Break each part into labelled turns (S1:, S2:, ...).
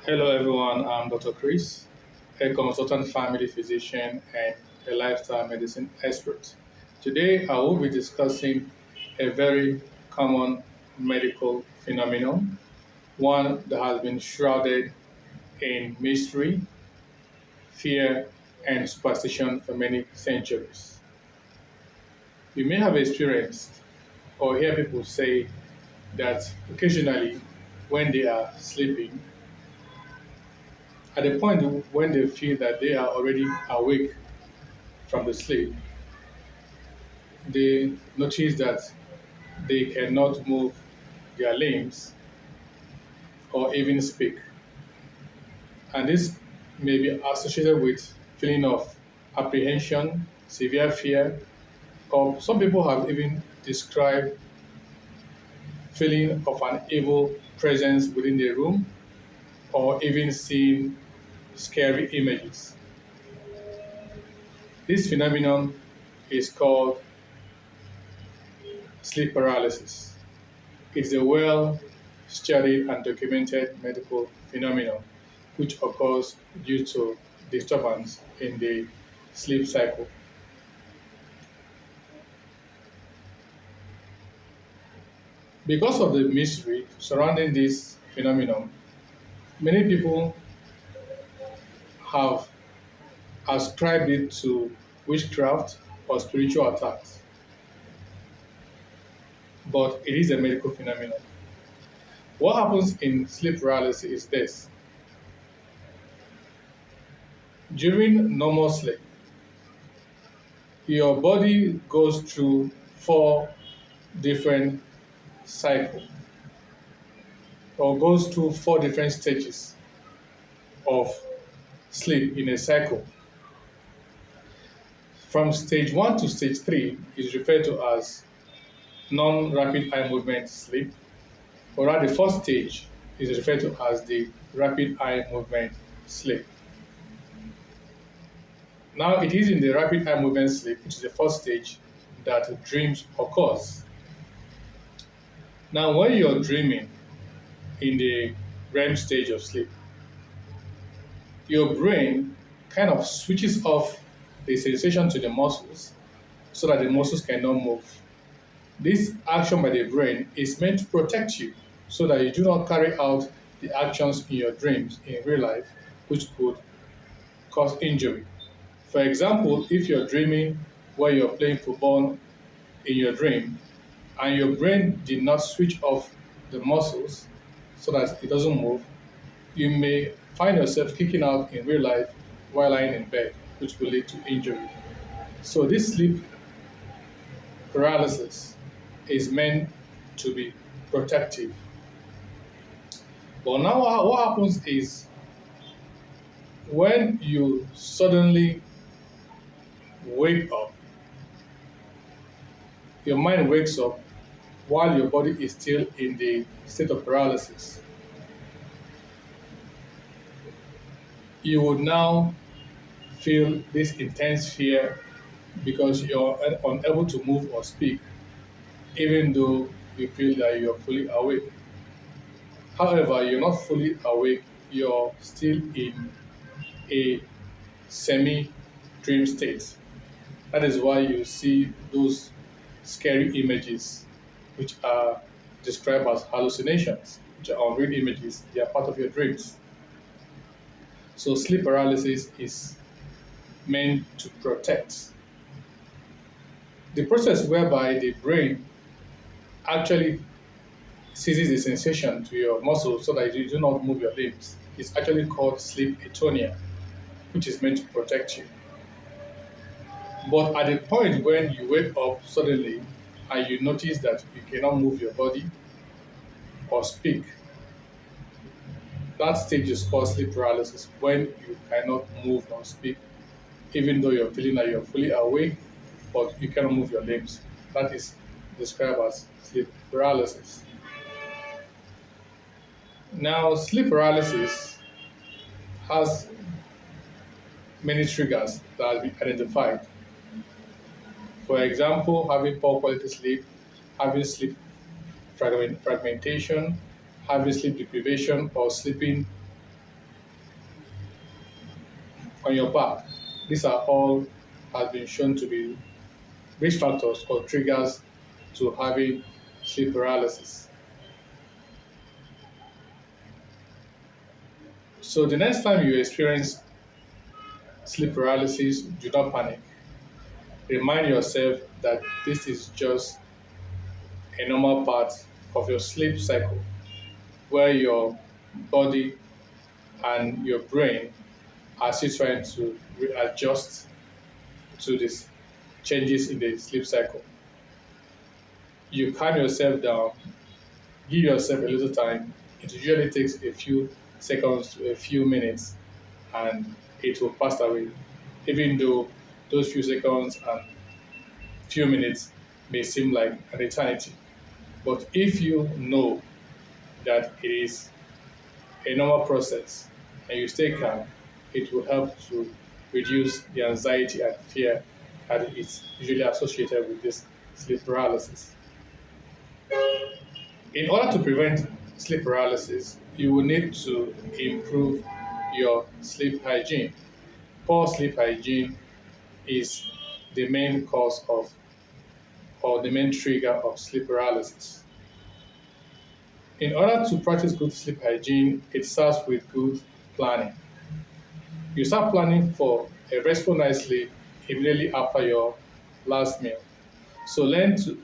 S1: Hello, everyone. I'm Dr. Chris, a consultant family physician and a lifestyle medicine expert. Today, I will be discussing a very common medical phenomenon, one that has been shrouded in mystery, fear, and superstition for many centuries. You may have experienced or hear people say that occasionally, when they are sleeping, at the point when they feel that they are already awake from the sleep, they notice that they cannot move their limbs or even speak. And this may be associated with feeling of apprehension, severe fear, or some people have even described feeling of an evil presence within the room or even seeing scary images. This phenomenon is called sleep paralysis. It's a well studied and documented medical phenomenon which occurs due to disturbance in the sleep cycle. Because of the mystery surrounding this phenomenon, many people have ascribed it to witchcraft or spiritual attacks, but it is a medical phenomenon. What happens in sleep paralysis is this. During normal sleep, your body goes through four different cycles or goes through four different stages of sleep in a cycle. From stage 1 to stage 3 is referred to as non-rapid eye movement sleep, whereas the first stage is referred to as the rapid eye movement sleep. Now it is in the rapid eye movement sleep, which is the first stage, that dreams occurs. Now when you're dreaming in the REM stage of sleep, your brain kind of switches off the sensation to the muscles so that the muscles cannot move. This action by the brain is meant to protect you so that you do not carry out the actions in your dreams in real life, which could cause injury. For example, if you're dreaming where you're playing football in your dream and your brain did not switch off the muscles so that it doesn't move, you may find yourself kicking out in real life while lying in bed, which will lead to injury. So this sleep paralysis is meant to be protective. But now what happens is when you suddenly wake up, your mind wakes up while your body is still in the state of paralysis. You would now feel this intense fear because you're unable to move or speak, even though you feel that you're fully awake. However, you're not fully awake, you're still in a semi dream state. That is why you see those scary images, which are described as hallucinations, which are unreal images. They are part of your dreams. So, sleep paralysis is meant to protect. The process whereby the brain actually seizes the sensation to your muscles so that you do not move your limbs is actually called sleep atonia, which is meant to protect you. But at the point when you wake up suddenly and you notice that you cannot move your body or speak, that stage is called sleep paralysis when you cannot move or speak, even though you're feeling that you're fully awake, but you cannot move your limbs. That is described as sleep paralysis. Now, sleep paralysis has many triggers that have been identified. For example, having poor quality sleep, having sleep fragmentation, having sleep deprivation, or sleeping on your back. These are all has been shown to be risk factors or triggers to having sleep paralysis. So the next time you experience sleep paralysis, do not panic. Remind yourself that this is just a normal part of your sleep cycle where your body and your brain are still trying to readjust to these changes in the sleep cycle. You calm yourself down, give yourself a little time. It usually takes a few seconds to a few minutes and it will pass away, even though those few seconds and few minutes may seem like an eternity. But if you know that it is a normal process and you stay calm, it will help to reduce the anxiety and fear that is usually associated with this sleep paralysis. In order to prevent sleep paralysis, you will need to improve your sleep hygiene. Poor sleep hygiene is the main cause of or the main trigger of sleep paralysis. In order to practice good sleep hygiene, it starts with good planning. You start planning for a restful night's sleep immediately after your last meal. So learn to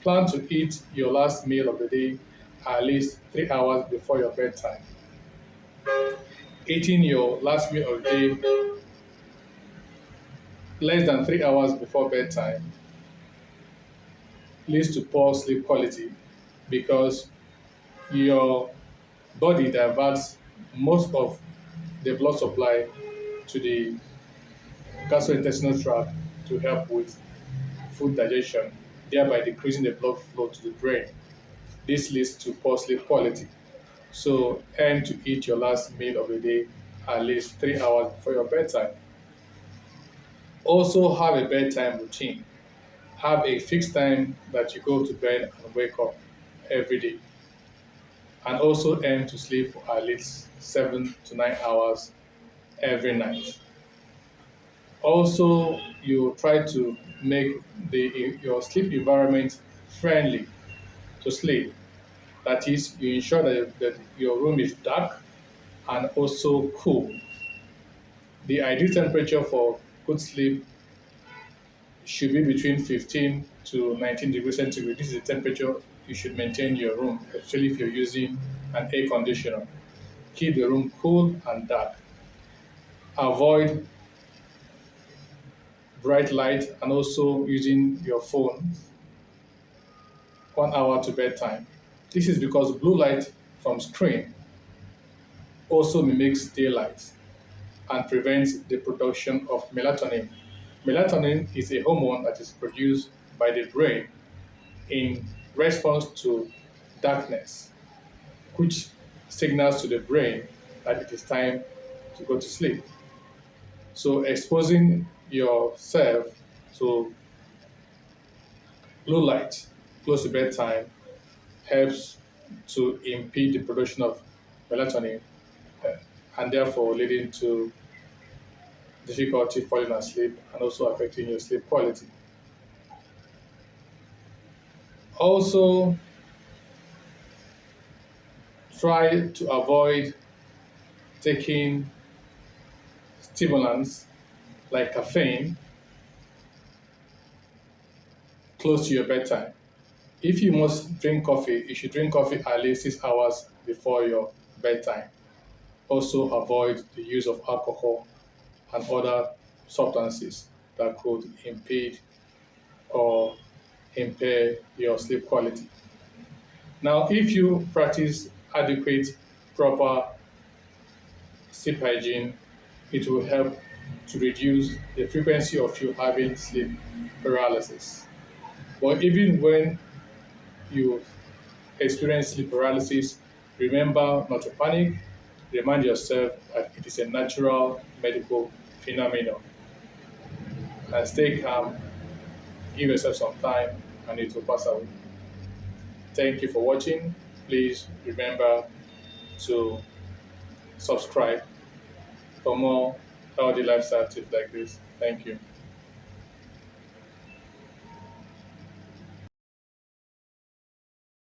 S1: plan to eat your last meal of the day at least 3 hours before your bedtime. Eating your last meal of the day less than 3 hours before bedtime leads to poor sleep quality because your body diverts most of the blood supply to the gastrointestinal tract to help with food digestion, thereby decreasing the blood flow to the brain. This leads to poor sleep quality. So aim to eat your last meal of the day at least 3 hours before your bedtime. Also have a bedtime routine. Have a fixed time that you go to bed and wake up every day. And also aim to sleep for at least 7 to 9 hours every night. Also, you try to make your sleep environment friendly to sleep. That is, you ensure that your room is dark and also cool. The ideal temperature for good sleep should be between 15 to 19 degrees centigrade. This is the temperature you should maintain your room, especially if you're using an air conditioner. Keep the room cool and dark. Avoid bright light and also using your phone 1 hour to bedtime. This is because blue light from screen also mimics daylight and prevents the production of melatonin. Melatonin is a hormone that is produced by the brain in response to darkness, which signals to the brain that it is time to go to sleep. So exposing yourself to blue light close to bedtime helps to impede the production of melatonin uh, and therefore leading to difficulty falling asleep and also affecting your sleep quality. Also, try to avoid taking stimulants like caffeine close to your bedtime. If you must drink coffee, you should drink coffee at least 6 hours before your bedtime. Also, avoid the use of alcohol and other substances that could impede or impair your sleep quality. Now, if you practice adequate, proper sleep hygiene, it will help to reduce the frequency of you having sleep paralysis. But even when you experience sleep paralysis, remember not to panic. Remind yourself that it is a natural medical phenomenon. And stay calm, give yourself some time, and it will pass away. Thank you for watching. Please remember to subscribe for more healthy lifestyle tips like this. Thank you.